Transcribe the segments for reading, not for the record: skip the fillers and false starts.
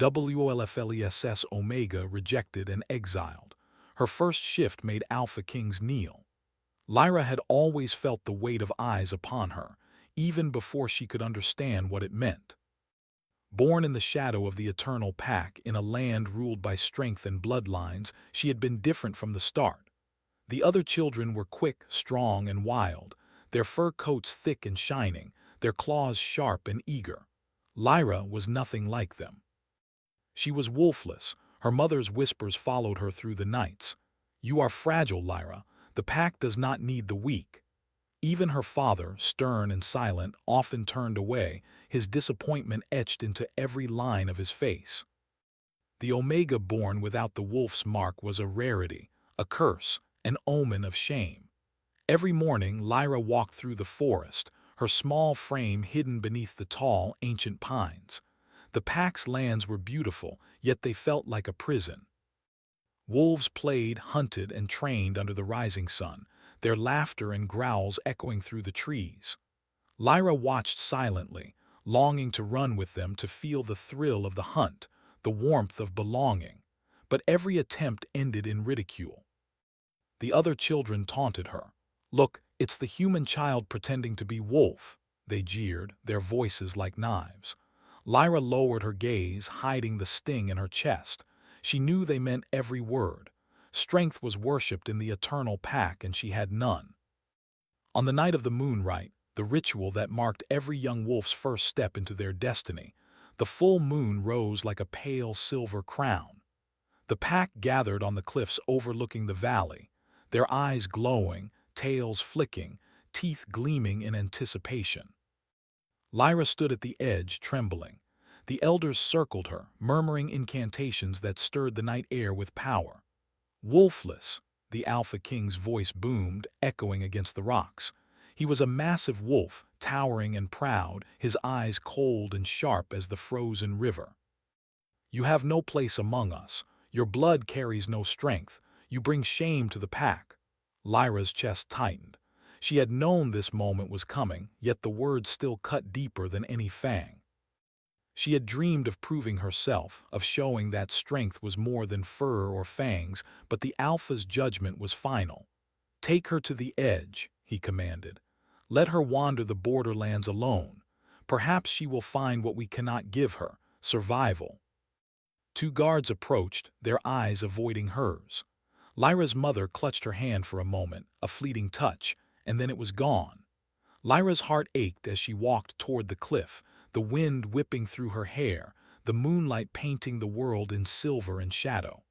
Wolfless Omega rejected and exiled. Her first shift made Alpha Kings kneel. Lyra had always felt the weight of eyes upon her, even before she could understand what it meant. Born in the shadow of the eternal pack, in a land ruled by strength and bloodlines, she had been different from the start. The other children were quick, strong, and wild, their fur coats thick and shining, their claws sharp and eager. Lyra was nothing like them. She was wolfless. Her mother's whispers followed her through the nights. "You are fragile, Lyra. The pack does not need the weak." Even her father, stern and silent, often turned away, his disappointment etched into every line of his face. The Omega born without the wolf's mark was a rarity, a curse, an omen of shame. Every morning Lyra walked through the forest, her small frame hidden beneath the tall, ancient pines. The pack's lands were beautiful, yet they felt like a prison. Wolves played, hunted, and trained under the rising sun, their laughter and growls echoing through the trees. Lyra watched silently, longing to run with them, to feel the thrill of the hunt, the warmth of belonging. But every attempt ended in ridicule. The other children taunted her. "Look, it's the human child pretending to be wolf," they jeered, their voices like knives. Lyra lowered her gaze, hiding the sting in her chest. She knew they meant every word. Strength was worshipped in the eternal pack, and she had none. On the night of the moonrite, the ritual that marked every young wolf's first step into their destiny, the full moon rose like a pale silver crown. The pack gathered on the cliffs overlooking the valley, their eyes glowing, tails flicking, teeth gleaming in anticipation. Lyra stood at the edge, trembling. The elders circled her, murmuring incantations that stirred the night air with power. "Wolfless," the Alpha King's voice boomed, echoing against the rocks. He was a massive wolf, towering and proud, his eyes cold and sharp as the frozen river. "You have no place among us. Your blood carries no strength. You bring shame to the pack." Lyra's chest tightened. She had known this moment was coming, yet the words still cut deeper than any fang. She had dreamed of proving herself, of showing that strength was more than fur or fangs, but the Alpha's judgment was final. "Take her to the edge," he commanded. "Let her wander the borderlands alone. Perhaps she will find what we cannot give her, survival." Two guards approached, their eyes avoiding hers. Lyra's mother clutched her hand for a moment, a fleeting touch, and then it was gone. Lyra's heart ached as she walked toward the cliff, the wind whipping through her hair, the moonlight painting the world in silver and shadow.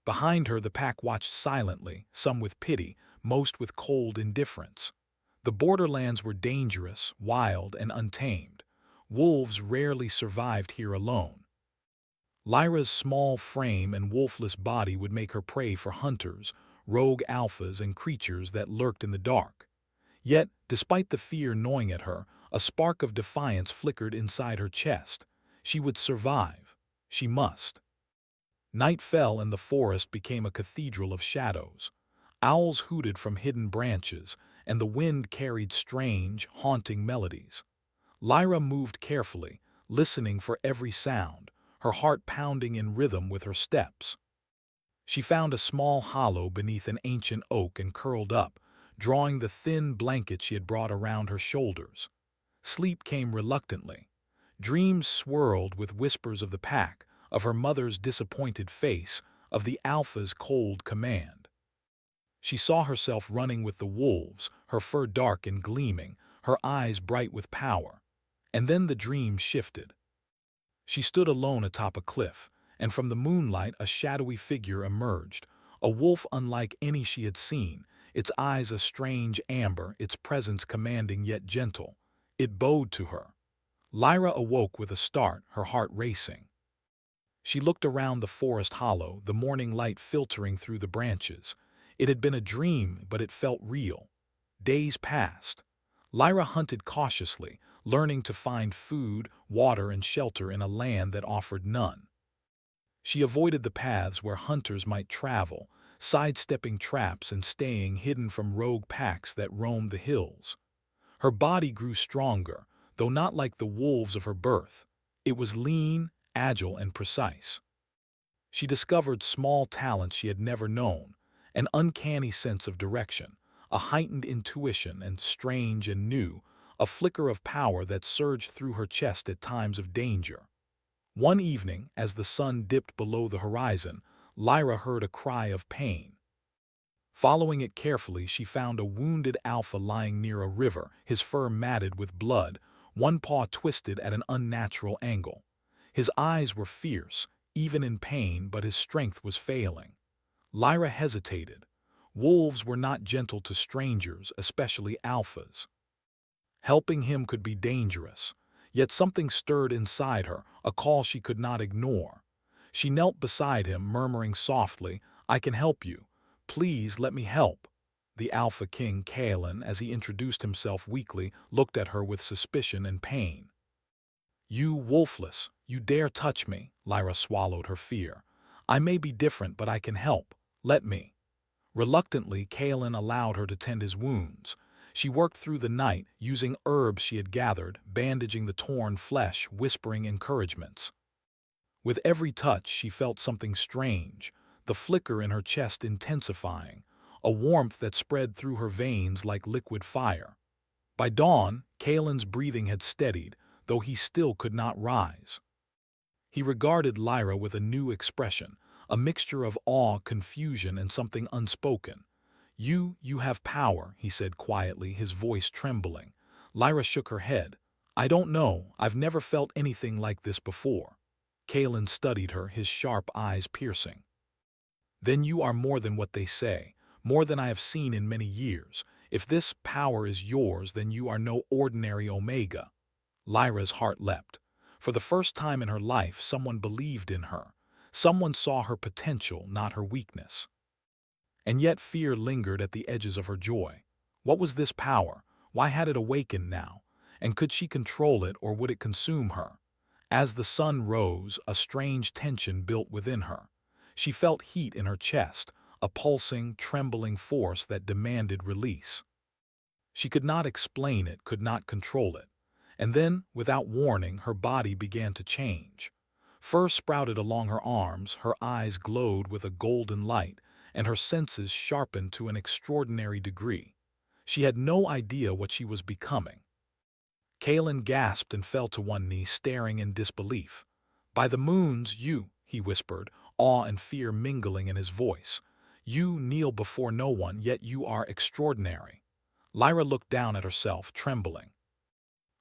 Behind her the pack watched silently, some with pity, most with cold indifference. The borderlands were dangerous, wild, and untamed. Wolves rarely survived here alone. Lyra's small frame and wolfless body would make her prey for hunters, rogue alphas, and creatures that lurked in the dark. Yet, despite the fear gnawing at her, a spark of defiance flickered inside her chest. She would survive. She must. Night fell and the forest became a cathedral of shadows. Owls hooted from hidden branches, and the wind carried strange, haunting melodies. Lyra moved carefully, listening for every sound, her heart pounding in rhythm with her steps. She found a small hollow beneath an ancient oak and curled up, drawing the thin blanket she had brought around her shoulders. Sleep came reluctantly. Dreams swirled with whispers of the pack, of her mother's disappointed face, of the Alpha's cold command. She saw herself running with the wolves, her fur dark and gleaming, her eyes bright with power. And then the dream shifted. She stood alone atop a cliff, and from the moonlight a shadowy figure emerged, a wolf unlike any she had seen, its eyes a strange amber, its presence commanding yet gentle. It bowed to her. Lyra awoke with a start, her heart racing. She looked around the forest hollow, the morning light filtering through the branches. It had been a dream, but it felt real. Days passed. Lyra hunted cautiously, learning to find food, water, and shelter in a land that offered none. She avoided the paths where hunters might travel, sidestepping traps and staying hidden from rogue packs that roamed the hills. Her body grew stronger, though not like the wolves of her birth. It was lean, agile and precise. She discovered small talents she had never known, an uncanny sense of direction, a heightened intuition, and strange and new, a flicker of power that surged through her chest at times of danger. One evening, as the sun dipped below the horizon, Lyra heard a cry of pain. Following it carefully, she found a wounded alpha lying near a river, his fur matted with blood, one paw twisted at an unnatural angle. His eyes were fierce, even in pain, but his strength was failing. Lyra hesitated. Wolves were not gentle to strangers, especially alphas. Helping him could be dangerous. Yet something stirred inside her, a call she could not ignore. She knelt beside him, murmuring softly, "I can help you. Please let me help." The Alpha King, Kalen, as he introduced himself weakly, looked at her with suspicion and pain. "You, Wolfless, you dare touch me?" Lyra swallowed her fear. "I may be different, but I can help. Let me." Reluctantly, Kalen allowed her to tend his wounds. She worked through the night, using herbs she had gathered, bandaging the torn flesh, whispering encouragements. With every touch, she felt something strange, the flicker in her chest intensifying, a warmth that spread through her veins like liquid fire. By dawn, Kalen's breathing had steadied, though he still could not rise. He regarded Lyra with a new expression, a mixture of awe, confusion, and something unspoken. You have power," he said quietly, his voice trembling. Lyra shook her head. "I don't know. I've never felt anything like this before." Kalen studied her, his sharp eyes piercing. "Then you are more than what they say, more than I have seen in many years. If this power is yours, then you are no ordinary Omega." Lyra's heart leapt. For the first time in her life, someone believed in her. Someone saw her potential, not her weakness. And yet fear lingered at the edges of her joy. What was this power? Why had it awakened now? And could she control it, or would it consume her? As the sun rose, a strange tension built within her. She felt heat in her chest, a pulsing, trembling force that demanded release. She could not explain it, could not control it. And then, without warning, her body began to change. Fur sprouted along her arms, her eyes glowed with a golden light, and her senses sharpened to an extraordinary degree. She had no idea what she was becoming. Kalen gasped and fell to one knee, staring in disbelief. "By the moons, he whispered, awe and fear mingling in his voice. "You kneel before no one, yet you are extraordinary." Lyra looked down at herself, trembling.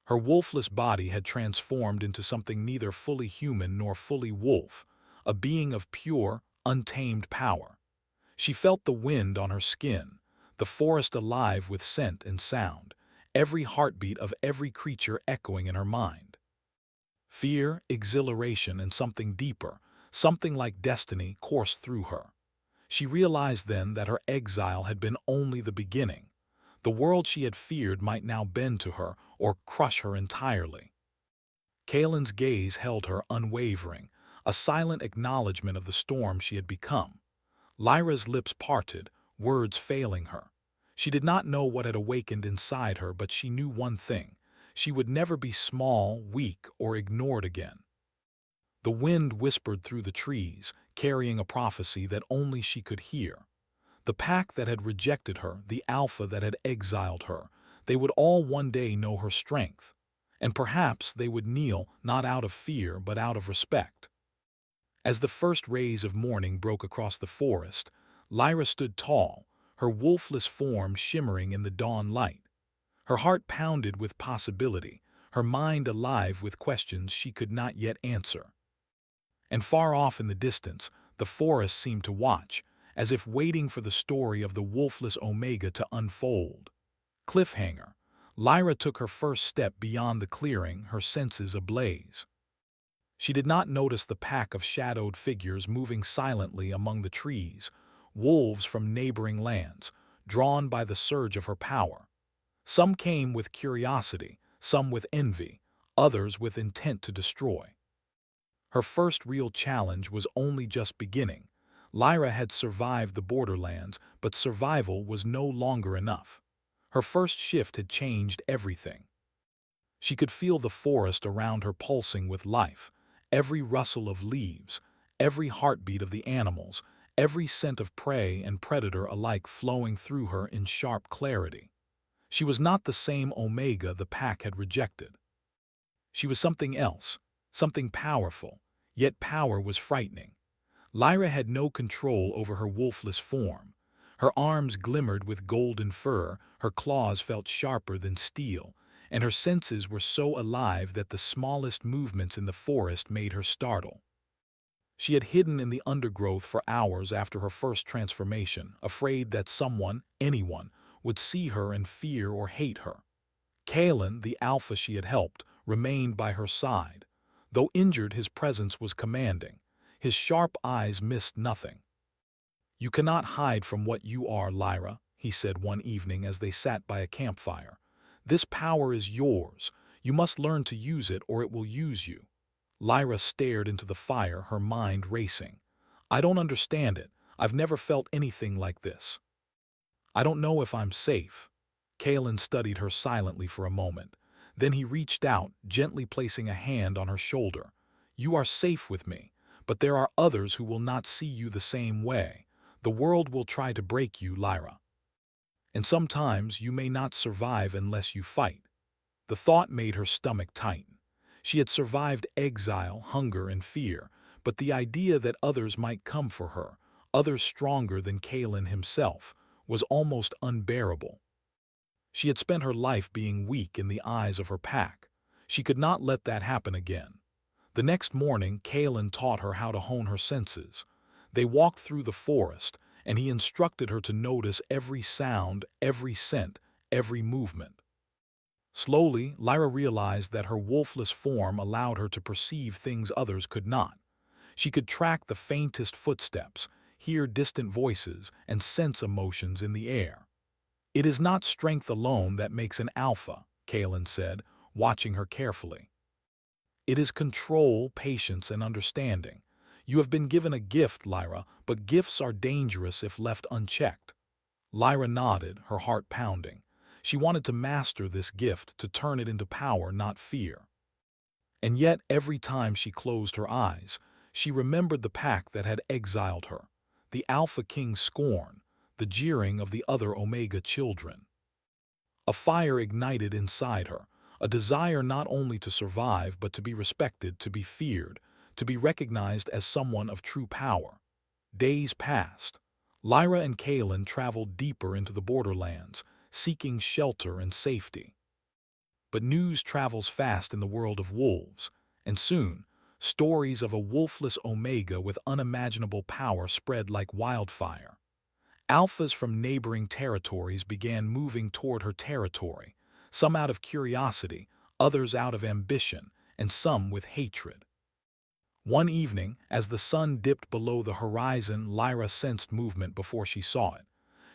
Her wolfless body had transformed into something neither fully human nor fully wolf, a being of pure, untamed power. She felt the wind on her skin, the forest alive with scent and sound, every heartbeat of every creature echoing in her mind. Fear, exhilaration, and something deeper, something like destiny, coursed through her. She realized then that her exile had been only the beginning. The world she had feared might now bend to her or crush her entirely. Kalen's gaze held her unwavering, a silent acknowledgement of the storm she had become. Lyra's lips parted, words failing her. She did not know what had awakened inside her, but she knew one thing: she would never be small, weak, or ignored again. The wind whispered through the trees, carrying a prophecy that only she could hear. The pack that had rejected her, the alpha that had exiled her, they would all one day know her strength. And perhaps they would kneel, not out of fear, but out of respect. As the first rays of morning broke across the forest, Lyra stood tall, her wolfless form shimmering in the dawn light. Her heart pounded with possibility, her mind alive with questions she could not yet answer. And far off in the distance, the forest seemed to watch, as if waiting for the story of the wolfless Omega to unfold. Cliffhanger. Lyra took her first step beyond the clearing, her senses ablaze. She did not notice the pack of shadowed figures moving silently among the trees, wolves from neighboring lands, drawn by the surge of her power. Some came with curiosity, some with envy, others with intent to destroy. Her first real challenge was only just beginning. Lyra had survived the borderlands, but survival was no longer enough. Her first shift had changed everything. She could feel the forest around her pulsing with life, every rustle of leaves, every heartbeat of the animals, every scent of prey and predator alike flowing through her in sharp clarity. She was not the same Omega the pack had rejected. She was something else, something powerful, yet power was frightening. Lyra had no control over her wolfless form. Her arms glimmered with golden fur, her claws felt sharper than steel, and her senses were so alive that the smallest movements in the forest made her startle. She had hidden in the undergrowth for hours after her first transformation, afraid that someone, anyone, would see her and fear or hate her. Kalen, the alpha she had helped, remained by her side. Though injured, his presence was commanding. His sharp eyes missed nothing. "You cannot hide from what you are, Lyra," he said one evening as they sat by a campfire. "This power is yours. You must learn to use it or it will use you." Lyra stared into the fire, her mind racing. "I don't understand it. I've never felt anything like this. I don't know if I'm safe." Kalen studied her silently for a moment. Then he reached out, gently placing a hand on her shoulder. "You are safe with me, but there are others who will not see you the same way. The world will try to break you, Lyra. And sometimes you may not survive unless you fight." The thought made her stomach tighten. She had survived exile, hunger, and fear, but the idea that others might come for her, others stronger than Kalen himself, was almost unbearable. She had spent her life being weak in the eyes of her pack. She could not let that happen again. The next morning, Kalen taught her how to hone her senses. They walked through the forest, and he instructed her to notice every sound, every scent, every movement. Slowly, Lyra realized that her wolfless form allowed her to perceive things others could not. She could track the faintest footsteps, hear distant voices, and sense emotions in the air. "It is not strength alone that makes an alpha," Kalen said, watching her carefully. "It is control, patience, and understanding. You have been given a gift, Lyra, but gifts are dangerous if left unchecked." Lyra nodded, her heart pounding. She wanted to master this gift, to turn it into power, not fear. And yet, every time she closed her eyes, she remembered the pack that had exiled her, the Alpha King's scorn, the jeering of the other Omega children. A fire ignited inside her, a desire not only to survive but to be respected, to be feared, to be recognized as someone of true power. Days passed. Lyra and Kalen traveled deeper into the borderlands, seeking shelter and safety. But news travels fast in the world of wolves, and soon, stories of a wolfless Omega with unimaginable power spread like wildfire. Alphas from neighboring territories began moving toward her territory, some out of curiosity, others out of ambition, and some with hatred. One evening, as the sun dipped below the horizon, Lyra sensed movement before she saw it.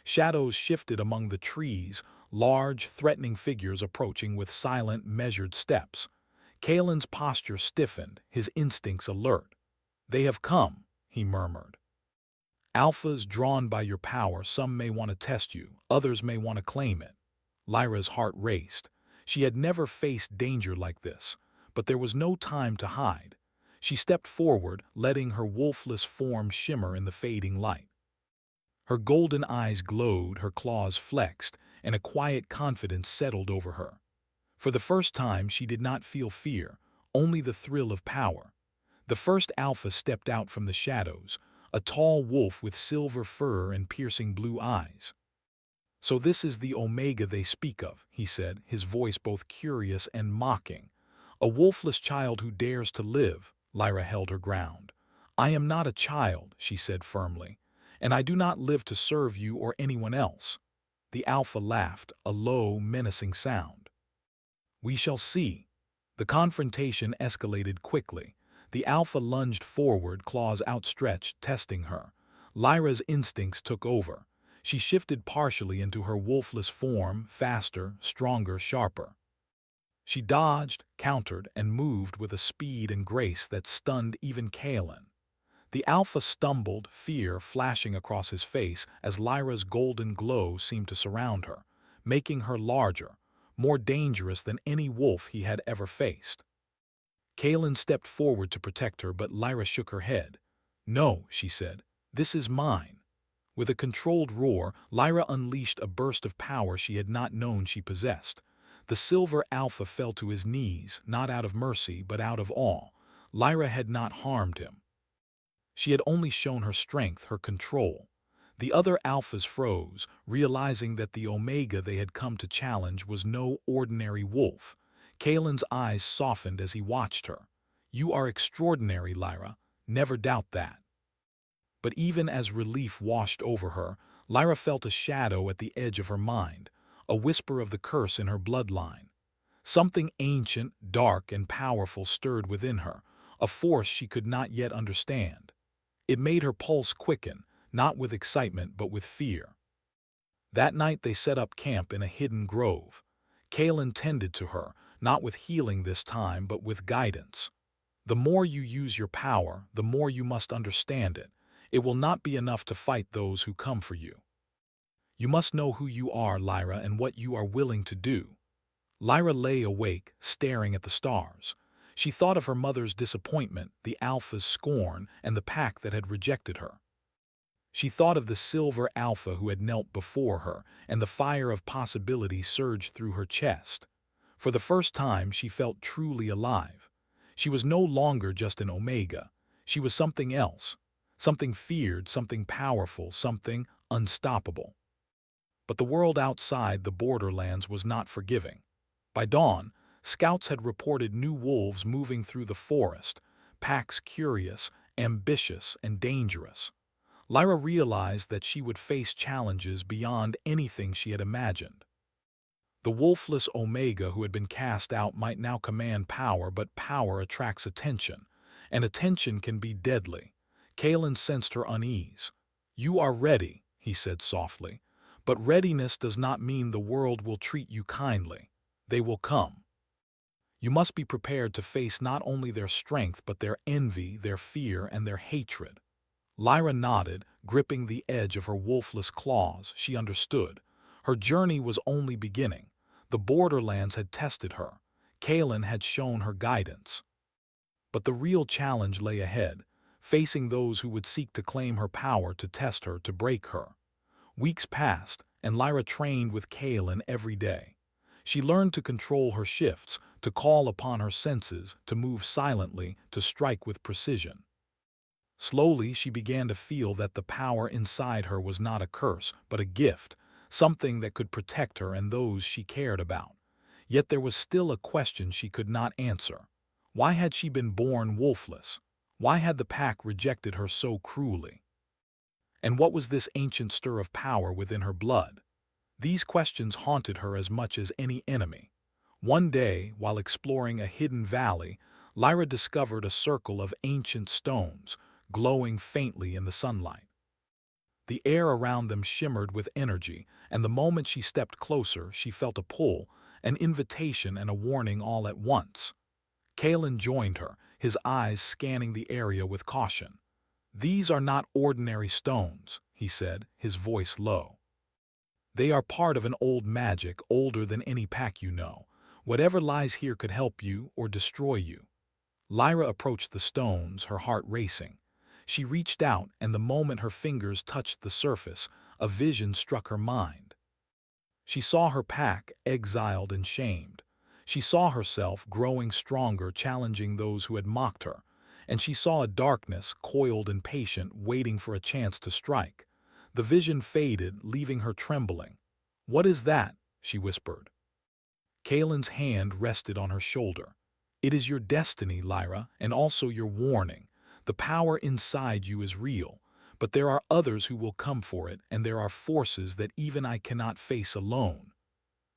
Shadows shifted among the trees, large, threatening figures approaching with silent, measured steps. Kalen's posture stiffened, his instincts alert. "They have come," he murmured. "Alphas drawn by your power, some may want to test you, others may want to claim it." Lyra's heart raced. She had never faced danger like this, but there was no time to hide. She stepped forward, letting her wolfless form shimmer in the fading light. Her golden eyes glowed, her claws flexed, and a quiet confidence settled over her. For the first time, she did not feel fear, only the thrill of power. The first alpha stepped out from the shadows, a tall wolf with silver fur and piercing blue eyes. "So this is the Omega they speak of," he said, his voice both curious and mocking. "A wolfless child who dares to live." Lyra held her ground. "I am not a child," she said firmly, "and I do not live to serve you or anyone else." The alpha laughed, a low, menacing sound. "We shall see." The confrontation escalated quickly. The alpha lunged forward, claws outstretched, testing her. Lyra's instincts took over. She shifted partially into her wolfless form, faster, stronger, sharper. She dodged, countered, and moved with a speed and grace that stunned even Kalen. The alpha stumbled, fear flashing across his face as Lyra's golden glow seemed to surround her, making her larger, more dangerous than any wolf he had ever faced. Kaelin stepped forward to protect her, but Lyra shook her head. "No," she said. "This is mine." With a controlled roar, Lyra unleashed a burst of power she had not known she possessed. The silver alpha fell to his knees, not out of mercy, but out of awe. Lyra had not harmed him. She had only shown her strength, her control. The other alphas froze, realizing that the Omega they had come to challenge was no ordinary wolf. Kaelin's eyes softened as he watched her. "You are extraordinary, Lyra. Never doubt that." But even as relief washed over her, Lyra felt a shadow at the edge of her mind, a whisper of the curse in her bloodline. Something ancient, dark, and powerful stirred within her, a force she could not yet understand. It made her pulse quicken, not with excitement but with fear. That night they set up camp in a hidden grove. Kaelin tended to her, not with healing this time but with guidance. The more you use your power, the more you must understand it. It will not be enough to fight those who come for you. You must know who you are, Lyra, and what you are willing to do. Lyra lay awake, staring at the stars. She thought of her mother's disappointment, the Alpha's scorn, and the pack that had rejected her. She thought of the silver Alpha who had knelt before her, and the fire of possibility surged through her chest. For the first time, she felt truly alive. She was no longer just an Omega. She was something else. Something feared, something powerful, something unstoppable. But the world outside the borderlands was not forgiving. By dawn, scouts had reported new wolves moving through the forest, packs curious, ambitious, and dangerous. Lyra realized that she would face challenges beyond anything she had imagined. The wolfless Omega who had been cast out might now command power, but power attracts attention, and attention can be deadly. Kaelin sensed her unease. "You are ready," he said softly, "but readiness does not mean the world will treat you kindly. They will come. You must be prepared to face not only their strength but their envy, their fear, and their hatred." Lyra nodded, gripping the edge of her wolfless claws. She understood. Her journey was only beginning. The borderlands had tested her. Kaelin had shown her guidance. But the real challenge lay ahead, facing those who would seek to claim her power, to test her, to break her. Weeks passed, and Lyra trained with Kaelin every day. She learned to control her shifts, to call upon her senses, to move silently, to strike with precision. Slowly, she began to feel that the power inside her was not a curse, but a gift, something that could protect her and those she cared about. Yet there was still a question she could not answer. Why had she been born wolfless? Why had the pack rejected her so cruelly? And what was this ancient stir of power within her blood? These questions haunted her as much as any enemy. One day, while exploring a hidden valley, Lyra discovered a circle of ancient stones, glowing faintly in the sunlight. The air around them shimmered with energy, and the moment she stepped closer, she felt a pull, an invitation and a warning all at once. Kaelin joined her, his eyes scanning the area with caution. "These are not ordinary stones," he said, his voice low. "They are part of an old magic, older than any pack you know. Whatever lies here could help you or destroy you." Lyra approached the stones, her heart racing. She reached out, and the moment her fingers touched the surface, a vision struck her mind. She saw her pack, exiled and shamed. She saw herself growing stronger, challenging those who had mocked her. And she saw a darkness, coiled and patient, waiting for a chance to strike. The vision faded, leaving her trembling. "What is that?" she whispered. Kaelin's hand rested on her shoulder. "It is your destiny, Lyra, and also your warning. The power inside you is real, but there are others who will come for it, and there are forces that even I cannot face alone."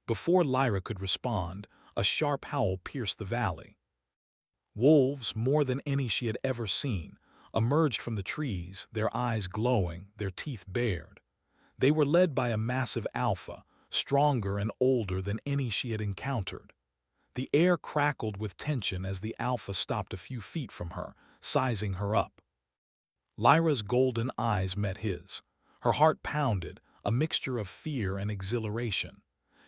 Before Lyra could respond, a sharp howl pierced the valley. Wolves, more than any she had ever seen, emerged from the trees, their eyes glowing, their teeth bared. They were led by a massive alpha, stronger and older than any she had encountered. The air crackled with tension as the alpha stopped a few feet from her, sizing her up. Lyra's golden eyes met his. Her heart pounded, a mixture of fear and exhilaration.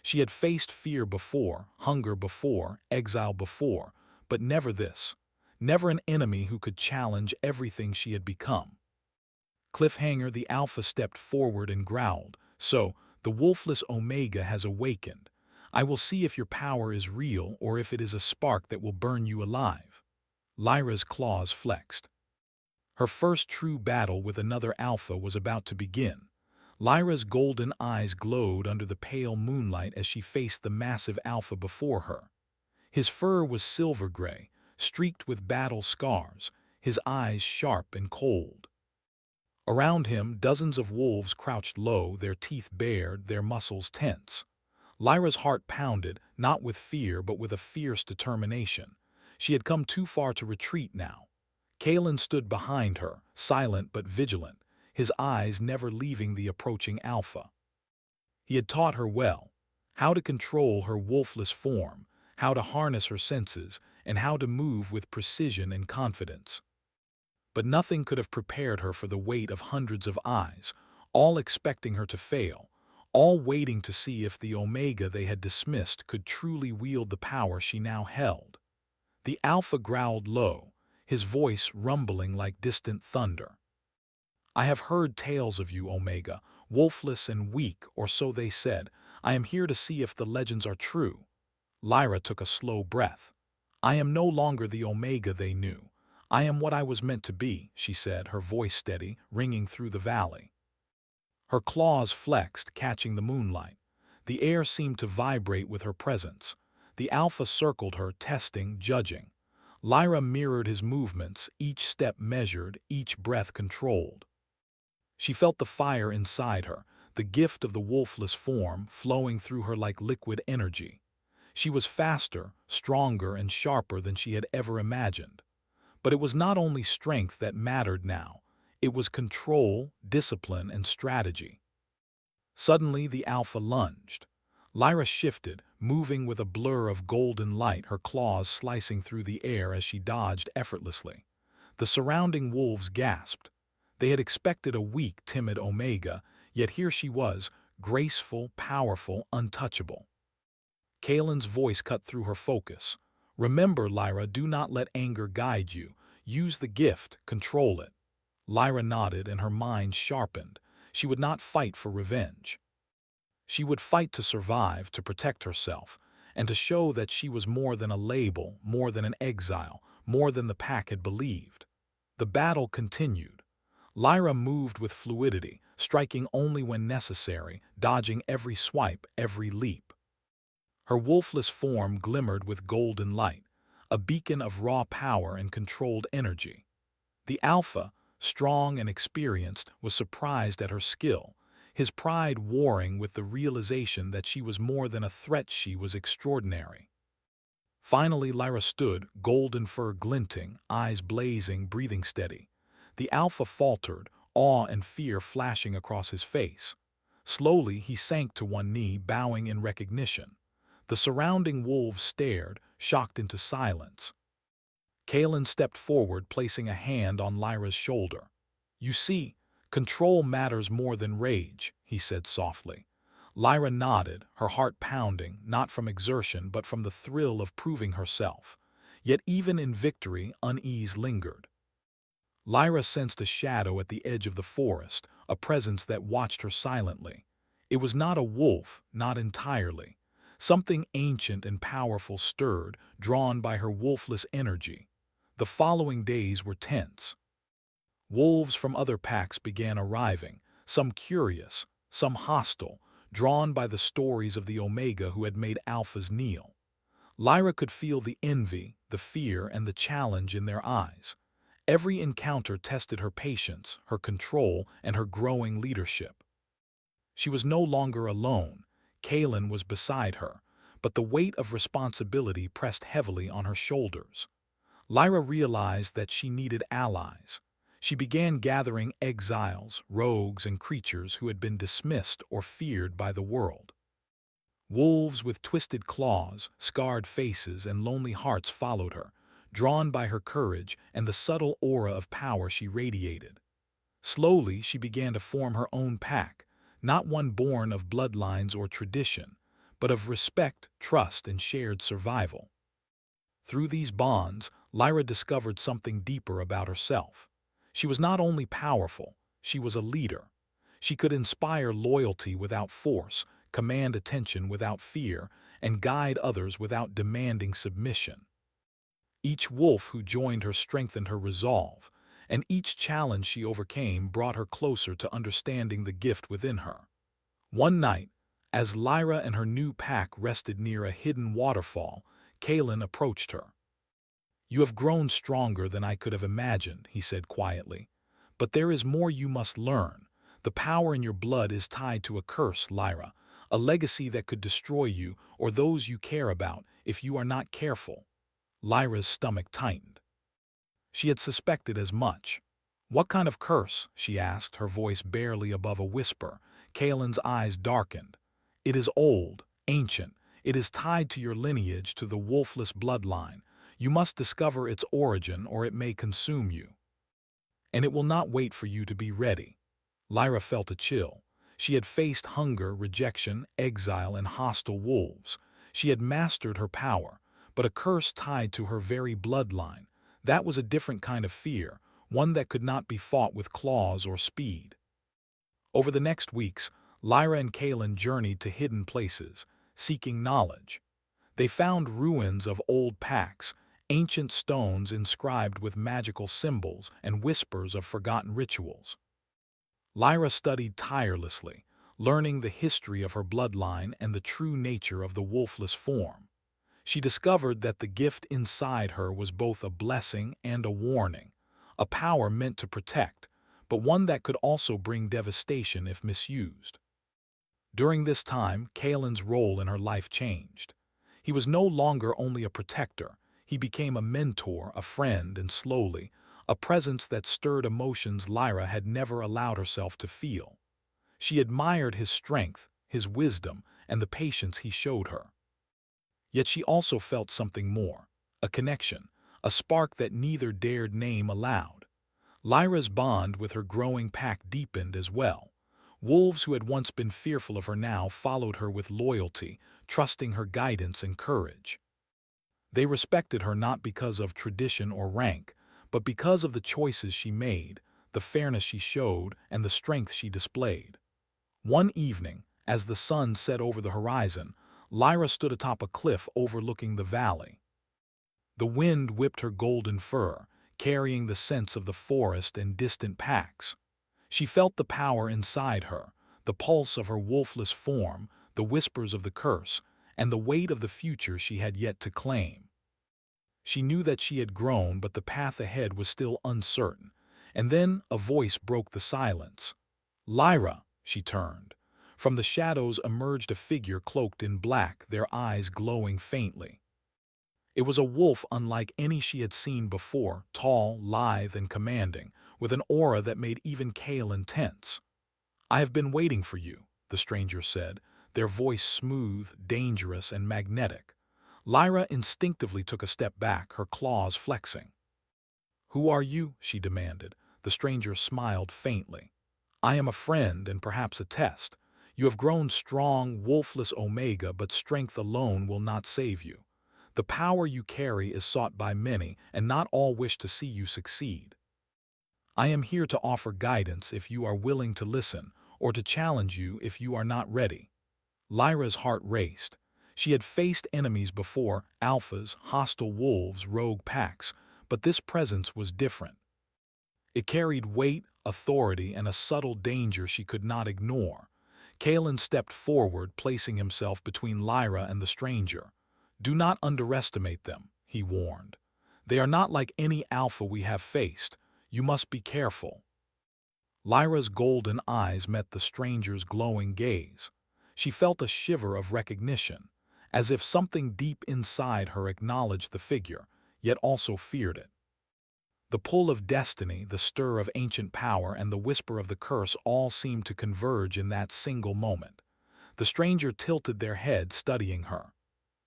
She had faced fear before, hunger before, exile before, but never this. never an enemy who could challenge everything she had become. Cliffhanger, the Alpha stepped forward and growled, "So, the Wolfless Omega has awakened. I will see if your power is real or if it is a spark that will burn you alive." Lyra's claws flexed. Her first true battle with another Alpha was about to begin. Lyra's golden eyes glowed under the pale moonlight as she faced the massive Alpha before her. His fur was silver gray, streaked with battle scars, his eyes sharp and cold. Around him, dozens of wolves crouched low, their teeth bared, their muscles tense. Lyra's heart pounded, not with fear but with a fierce determination. She had come too far to retreat now. Kalen stood behind her, silent but vigilant, his eyes never leaving the approaching Alpha. He had taught her well, how to control her wolfless form, how to harness her senses, and how to move with precision and confidence. But nothing could have prepared her for the weight of hundreds of eyes, all expecting her to fail, all waiting to see if the Omega they had dismissed could truly wield the power she now held. The Alpha growled low, his voice rumbling like distant thunder. "I have heard tales of you, Omega, wolfless and weak, or so they said. I am here to see if the legends are true." Lyra took a slow breath. "I am no longer the Omega they knew. I am what I was meant to be," she said, her voice steady, ringing through the valley. Her claws flexed, catching the moonlight. The air seemed to vibrate with her presence. The Alpha circled her, testing, judging. Lyra mirrored his movements, each step measured, each breath controlled. She felt the fire inside her, the gift of the wolfless form, flowing through her like liquid energy. She was faster, stronger, and sharper than she had ever imagined. But it was not only strength that mattered now. It was control, discipline, and strategy. Suddenly, the Alpha lunged. Lyra shifted, moving with a blur of golden light, her claws slicing through the air as she dodged effortlessly. The surrounding wolves gasped. They had expected a weak, timid Omega, yet here she was, graceful, powerful, untouchable. Kalen's voice cut through her focus. "Remember, Lyra, do not let anger guide you. Use the gift, control it." Lyra nodded and her mind sharpened. She would not fight for revenge. She would fight to survive, to protect herself, and to show that she was more than a label, more than an exile, more than the pack had believed. The battle continued. Lyra moved with fluidity, striking only when necessary, dodging every swipe, every leap. Her wolfless form glimmered with golden light, a beacon of raw power and controlled energy. The Alpha, strong and experienced, was surprised at her skill, his pride warring with the realization that she was more than a threat. She was extraordinary. Finally, Lyra stood, golden fur glinting, eyes blazing, breathing steady. The Alpha faltered, awe and fear flashing across his face. Slowly, he sank to one knee, bowing in recognition. The surrounding wolves stared, shocked into silence. Kalen stepped forward, placing a hand on Lyra's shoulder. "You see, control matters more than rage," he said softly. Lyra nodded, her heart pounding, not from exertion but from the thrill of proving herself. Yet even in victory, unease lingered. Lyra sensed a shadow at the edge of the forest, a presence that watched her silently. It was not a wolf, not entirely. Something ancient and powerful stirred, drawn by her wolfless energy. The following days were tense. Wolves from other packs began arriving, some curious, some hostile, drawn by the stories of the Omega who had made Alphas kneel. Lyra could feel the envy, the fear, and the challenge in their eyes. Every encounter tested her patience, her control, and her growing leadership. She was no longer alone. Kalen was beside her, but the weight of responsibility pressed heavily on her shoulders. Lyra realized that she needed allies. She began gathering exiles, rogues, and creatures who had been dismissed or feared by the world. Wolves with twisted claws, scarred faces, and lonely hearts followed her, drawn by her courage and the subtle aura of power she radiated. Slowly, she began to form her own pack, not one born of bloodlines or tradition, but of respect, trust, and shared survival. Through these bonds, Lyra discovered something deeper about herself. She was not only powerful, she was a leader. She could inspire loyalty without force, command attention without fear, and guide others without demanding submission. Each wolf who joined her strengthened her resolve, and each challenge she overcame brought her closer to understanding the gift within her. One night, as Lyra and her new pack rested near a hidden waterfall, Kalen approached her. "You have grown stronger than I could have imagined," he said quietly. "But there is more you must learn. The power in your blood is tied to a curse, Lyra, a legacy that could destroy you or those you care about if you are not careful." Lyra's stomach tightened. She had suspected as much. "What kind of curse?" she asked, her voice barely above a whisper. Kalen's eyes darkened. "It is old, ancient. It is tied to your lineage, to the wolfless bloodline. You must discover its origin or it may consume you. And it will not wait for you to be ready." Lyra felt a chill. She had faced hunger, rejection, exile, and hostile wolves. She had mastered her power, but a curse tied to her very bloodline. That was a different kind of fear, one that could not be fought with claws or speed. Over the next weeks, Lyra and Kalen journeyed to hidden places, seeking knowledge. They found ruins of old packs, ancient stones inscribed with magical symbols, and whispers of forgotten rituals. Lyra studied tirelessly, learning the history of her bloodline and the true nature of the wolfless form. She discovered that the gift inside her was both a blessing and a warning, a power meant to protect, but one that could also bring devastation if misused. During this time, Kalen's role in her life changed. He was no longer only a protector. He became a mentor, a friend, and slowly, a presence that stirred emotions Lyra had never allowed herself to feel. She admired his strength, his wisdom, and the patience he showed her. Yet she also felt something more, a connection, a spark that neither dared name aloud. Lyra's bond with her growing pack deepened as well. Wolves who had once been fearful of her now followed her with loyalty, trusting her guidance and courage. They respected her not because of tradition or rank, but because of the choices she made, the fairness she showed, and the strength she displayed. One evening, as the sun set over the horizon, Lyra stood atop a cliff overlooking the valley. The wind whipped her golden fur, carrying the scents of the forest and distant packs. She felt the power inside her, the pulse of her wolfless form, the whispers of the curse, and the weight of the future she had yet to claim. She knew that she had grown, but the path ahead was still uncertain. And then a voice broke the silence. "Lyra," she turned. From the shadows emerged a figure cloaked in black, their eyes glowing faintly. It was a wolf unlike any she had seen before, tall, lithe, and commanding, with an aura that made even Kalen tense. "I have been waiting for you," the stranger said, their voice smooth, dangerous, and magnetic. Lyra instinctively took a step back, her claws flexing. "Who are you?" she demanded. The stranger smiled faintly. "I am a friend and perhaps a test. You have grown strong, wolfless Omega, but strength alone will not save you. The power you carry is sought by many, and not all wish to see you succeed. I am here to offer guidance if you are willing to listen, or to challenge you if you are not ready." Lyra's heart raced. She had faced enemies before, alphas, hostile wolves, rogue packs, but this presence was different. It carried weight, authority, and a subtle danger she could not ignore. Kalen stepped forward, placing himself between Lyra and the stranger. "Do not underestimate them," he warned. "They are not like any alpha we have faced. You must be careful." Lyra's golden eyes met the stranger's glowing gaze. She felt a shiver of recognition, as if something deep inside her acknowledged the figure, yet also feared it. The pull of destiny, the stir of ancient power, and the whisper of the curse all seemed to converge in that single moment. The stranger tilted their head, studying her.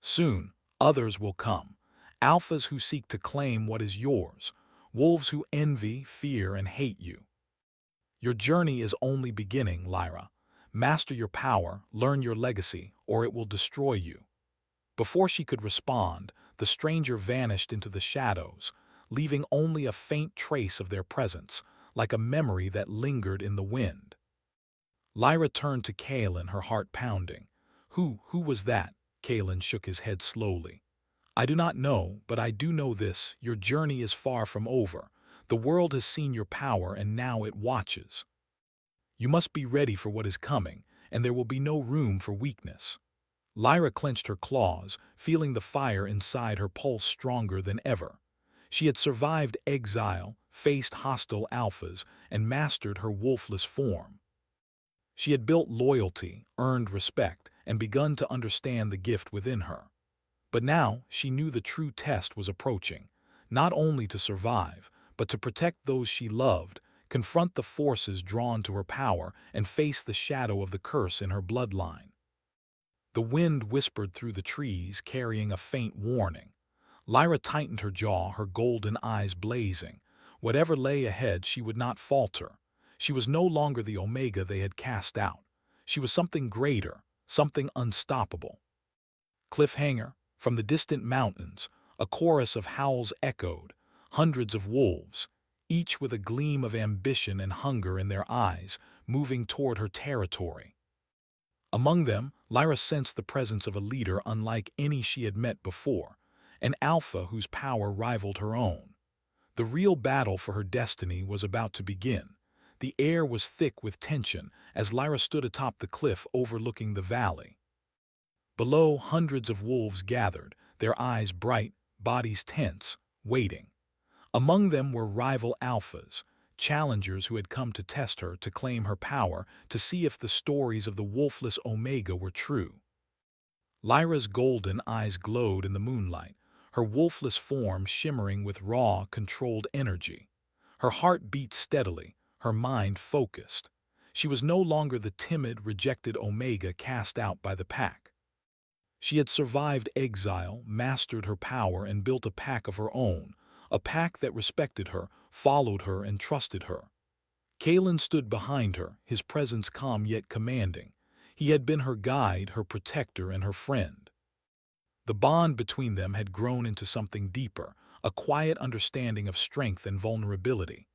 "Soon, others will come. Alphas who seek to claim what is yours. Wolves who envy, fear, and hate you. Your journey is only beginning, Lyra. Master your power, learn your legacy, or it will destroy you." Before she could respond, the stranger vanished into the shadows, leaving only a faint trace of their presence, like a memory that lingered in the wind. Lyra turned to Kalen, her heart pounding. Who was that? Kalen shook his head slowly. I do not know, but I do know this: your journey is far from over. The world has seen your power, and now it watches. You must be ready for what is coming, and there will be no room for weakness. Lyra clenched her claws, feeling the fire inside her pulse stronger than ever. She had survived exile, faced hostile alphas, and mastered her wolfless form. She had built loyalty, earned respect, and begun to understand the gift within her. But now she knew the true test was approaching, not only to survive, but to protect those she loved, confront the forces drawn to her power, and face the shadow of the curse in her bloodline. The wind whispered through the trees, carrying a faint warning. Lyra tightened her jaw, her golden eyes blazing. Whatever lay ahead, she would not falter. She was no longer the Omega they had cast out. She was something greater, something unstoppable. Cliffhanger, from the distant mountains, a chorus of howls echoed, hundreds of wolves, each with a gleam of ambition and hunger in their eyes, moving toward her territory. Among them, Lyra sensed the presence of a leader unlike any she had met before, an alpha whose power rivaled her own. The real battle for her destiny was about to begin. The air was thick with tension as Lyra stood atop the cliff overlooking the valley. Below, hundreds of wolves gathered, their eyes bright, bodies tense, waiting. Among them were rival alphas, challengers who had come to test her, to claim her power, to see if the stories of the wolfless Omega were true. Lyra's golden eyes glowed in the moonlight, her wolfless form shimmering with raw, controlled energy. Her heart beat steadily, her mind focused. She was no longer the timid, rejected Omega cast out by the pack. She had survived exile, mastered her power, and built a pack of her own, a pack that respected her, followed her, and trusted her. Kalen stood behind her, his presence calm yet commanding. He had been her guide, her protector, and her friend. The bond between them had grown into something deeper, a quiet understanding of strength and vulnerability.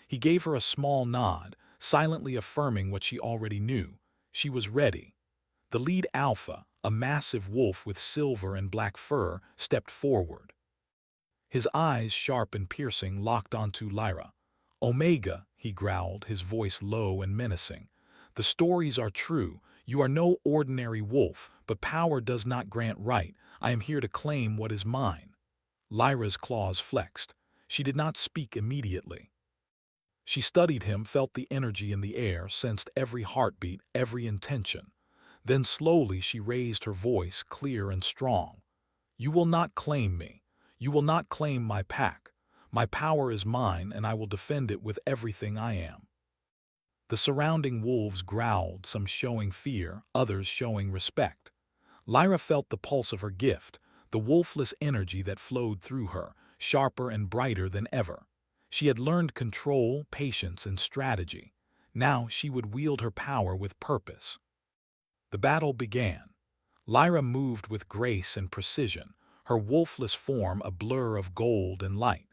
He gave her a small nod, silently affirming what she already knew. She was ready. The lead alpha, a massive wolf with silver and black fur, stepped forward. His eyes, sharp and piercing, locked onto Lyra. "Omega," he growled, his voice low and menacing. "The stories are true. You are no ordinary wolf, but power does not grant right. I am here to claim what is mine." Lyra's claws flexed. She did not speak immediately. She studied him, felt the energy in the air, sensed every heartbeat, every intention. Then slowly she raised her voice, clear and strong. "You will not claim me. You will not claim my pack. My power is mine, and I will defend it with everything I am." The surrounding wolves growled, some showing fear, others showing respect. Lyra felt the pulse of her gift, the wolfless energy that flowed through her, sharper and brighter than ever. She had learned control, patience, and strategy. Now she would wield her power with purpose. The battle began. Lyra moved with grace and precision, her wolfless form a blur of gold and light.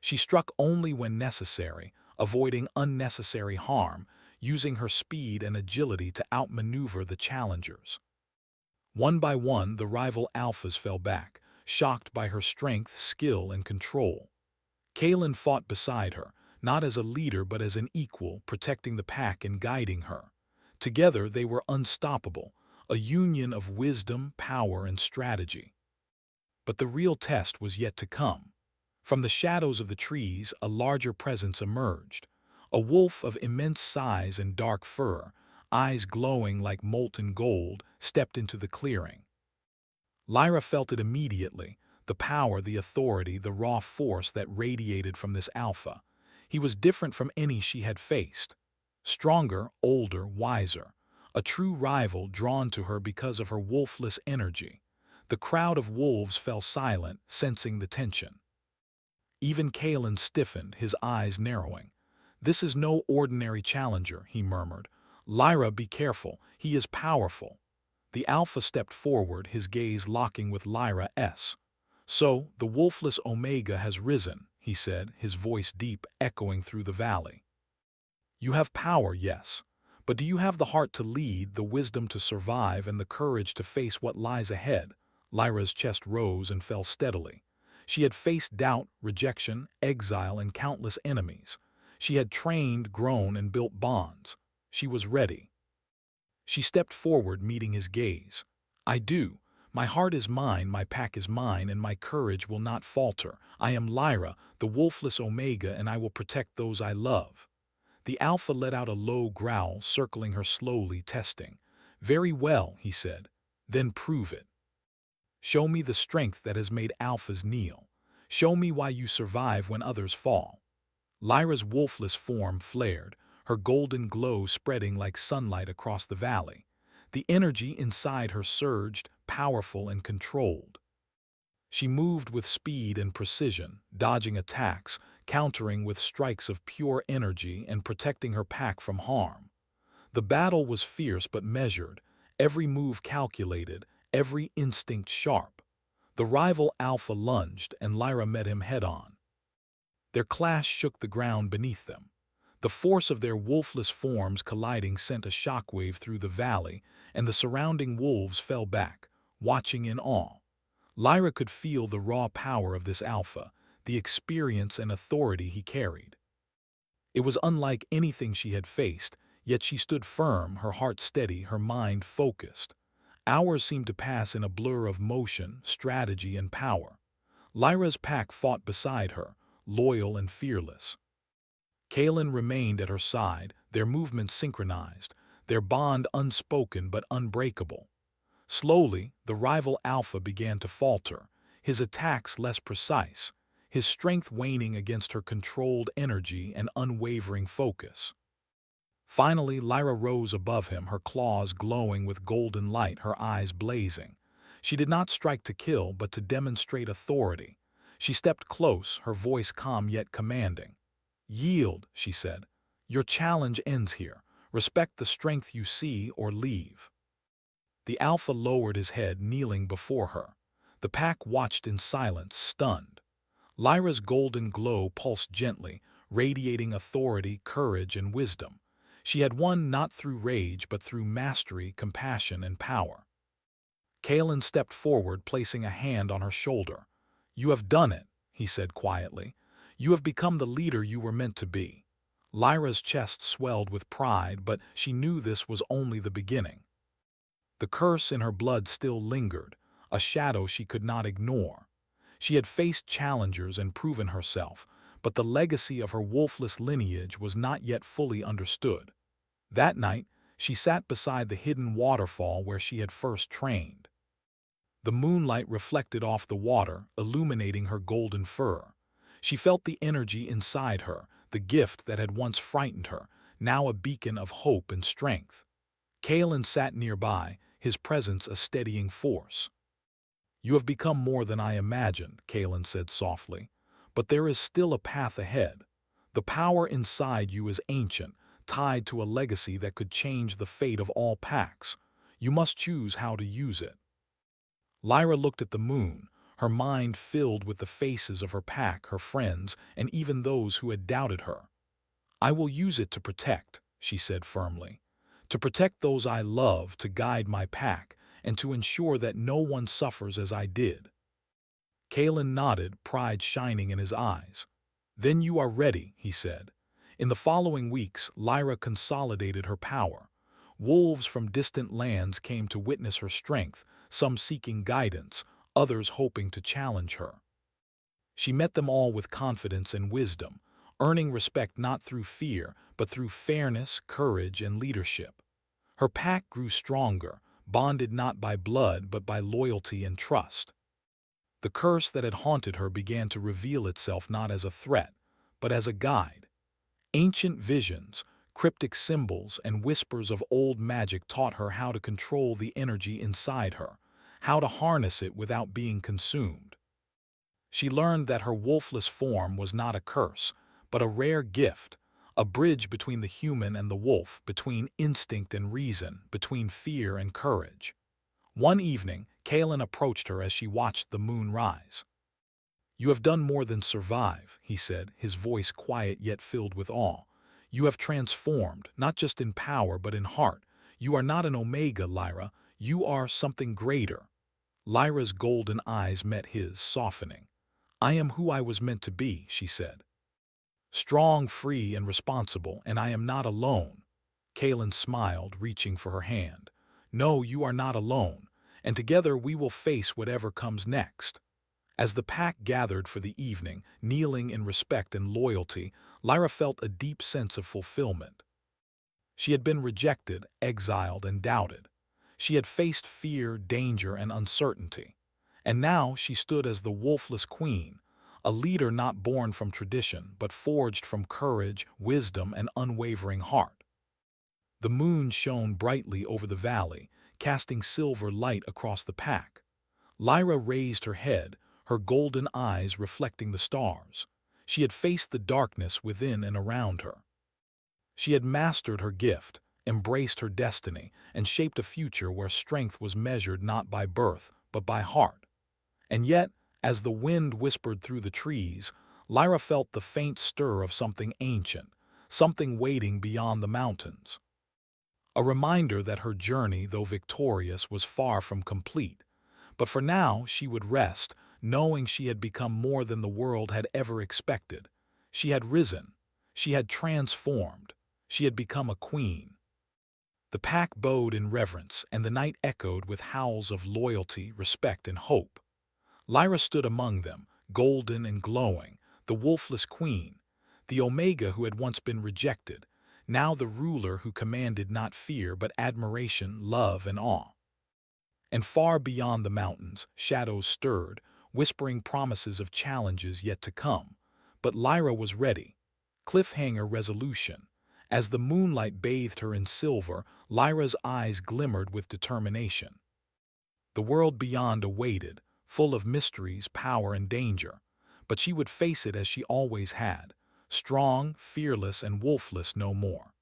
She struck only when necessary, avoiding unnecessary harm, using her speed and agility to outmaneuver the challengers. One by one, the rival alphas fell back, shocked by her strength, skill, and control. Kalen fought beside her, not as a leader but as an equal, protecting the pack and guiding her. Together they were unstoppable, a union of wisdom, power, and strategy. But the real test was yet to come. From the shadows of the trees, a larger presence emerged. A wolf of immense size and dark fur, eyes glowing like molten gold, stepped into the clearing. Lyra felt it immediately, the power, the authority, the raw force that radiated from this alpha. He was different from any she had faced. Stronger, older, wiser. A true rival drawn to her because of her wolfless energy. The crowd of wolves fell silent, sensing the tension. Even Kalen stiffened, his eyes narrowing. "This is no ordinary challenger," he murmured. "Lyra, be careful. He is powerful." The alpha stepped forward, his gaze locking with Lyra's. "So, the wolfless Omega has risen," he said, his voice deep, echoing through the valley. "You have power, yes. But do you have the heart to lead, the wisdom to survive, and the courage to face what lies ahead?" Lyra's chest rose and fell steadily. She had faced doubt, rejection, exile, and countless enemies. She had trained, grown, and built bonds. She was ready. She stepped forward, meeting his gaze. "I do. My heart is mine, my pack is mine, and my courage will not falter. I am Lyra, the wolfless Omega, and I will protect those I love." The Alpha let out a low growl, circling her slowly, testing. "Very well," he said. "Then prove it. Show me the strength that has made Alphas kneel. Show me why you survive when others fall." Lyra's wolfless form flared, her golden glow spreading like sunlight across the valley. The energy inside her surged, powerful and controlled. She moved with speed and precision, dodging attacks, countering with strikes of pure energy, and protecting her pack from harm. The battle was fierce but measured, every move calculated, every instinct sharp. The rival Alpha lunged, and Lyra met him head-on. Their clash shook the ground beneath them. The force of their wolfless forms colliding sent a shockwave through the valley, and the surrounding wolves fell back, watching in awe. Lyra could feel the raw power of this Alpha, the experience and authority he carried. It was unlike anything she had faced, yet she stood firm, her heart steady, her mind focused. Hours seemed to pass in a blur of motion, strategy, and power. Lyra's pack fought beside her, loyal and fearless. Kaelin remained at her side, their movements synchronized, their bond unspoken but unbreakable. Slowly, the rival Alpha began to falter, his attacks less precise, his strength waning against her controlled energy and unwavering focus. Finally, Lyra rose above him, her claws glowing with golden light, her eyes blazing. She did not strike to kill, but to demonstrate authority. She stepped close, her voice calm yet commanding. "Yield," she said. "Your challenge ends here. Respect the strength you see or leave." The Alpha lowered his head, kneeling before her. The pack watched in silence, stunned. Lyra's golden glow pulsed gently, radiating authority, courage, and wisdom. She had won not through rage, but through mastery, compassion, and power. Kaelin stepped forward, placing a hand on her shoulder. "You have done it," he said quietly. "You have become the leader you were meant to be." Lyra's chest swelled with pride, but she knew this was only the beginning. The curse in her blood still lingered, a shadow she could not ignore. She had faced challengers and proven herself, but the legacy of her wolfless lineage was not yet fully understood. That night, she sat beside the hidden waterfall where she had first trained. The moonlight reflected off the water, illuminating her golden fur. She felt the energy inside her, the gift that had once frightened her, now a beacon of hope and strength. Kaelin sat nearby, his presence a steadying force. "You have become more than I imagined," Kaelin said softly. "But there is still a path ahead. The power inside you is ancient, tied to a legacy that could change the fate of all packs. You must choose how to use it." Lyra looked at the moon, her mind filled with the faces of her pack, her friends, and even those who had doubted her. "I will use it to protect," she said firmly. "To protect those I love, to guide my pack, and to ensure that no one suffers as I did." Kaelin nodded, pride shining in his eyes. "Then you are ready," he said. In the following weeks, Lyra consolidated her power. Wolves from distant lands came to witness her strength, some seeking guidance, others hoping to challenge her. She met them all with confidence and wisdom, earning respect not through fear, but through fairness, courage, and leadership. Her pack grew stronger, bonded not by blood but by loyalty and trust. The curse that had haunted her began to reveal itself not as a threat, but as a guide. Ancient visions, cryptic symbols, and whispers of old magic taught her how to control the energy inside her, how to harness it without being consumed. She learned that her wolfless form was not a curse, but a rare gift, a bridge between the human and the wolf, between instinct and reason, between fear and courage. One evening, Kaelin approached her as she watched the moon rise. "You have done more than survive," he said, his voice quiet yet filled with awe. "You have transformed, not just in power but in heart. You are not an Omega, Lyra. You are something greater." Lyra's golden eyes met his, softening. "I am who I was meant to be," she said. "Strong, free, and responsible, and I am not alone." Kaelin smiled, reaching for her hand. "No, you are not alone, and together we will face whatever comes next." As the pack gathered for the evening, kneeling in respect and loyalty, Lyra felt a deep sense of fulfillment. She had been rejected, exiled, and doubted. She had faced fear, danger, and uncertainty. And now she stood as the wolfless queen, a leader not born from tradition, but forged from courage, wisdom, and unwavering heart. The moon shone brightly over the valley, casting silver light across the pack. Lyra raised her head, her golden eyes reflecting the stars. She had faced the darkness within and around her. She had mastered her gift, embraced her destiny, and shaped a future where strength was measured not by birth, but by heart. And yet, as the wind whispered through the trees, Lyra felt the faint stir of something ancient, something waiting beyond the mountains. A reminder that her journey, though victorious, was far from complete. But for now she would rest, knowing she had become more than the world had ever expected. She had risen. She had transformed. She had become a queen. The pack bowed in reverence, and the night echoed with howls of loyalty, respect, and hope. Lyra stood among them, golden and glowing, the wolfless queen, the Omega who had once been rejected, now the ruler who commanded not fear but admiration, love, and awe. And far beyond the mountains, shadows stirred, whispering promises of challenges yet to come. But Lyra was ready. Cliffhanger resolution. As the moonlight bathed her in silver, Lyra's eyes glimmered with determination. The world beyond awaited, full of mysteries, power, and danger. But she would face it as she always had, strong, fearless, and wolfless no more.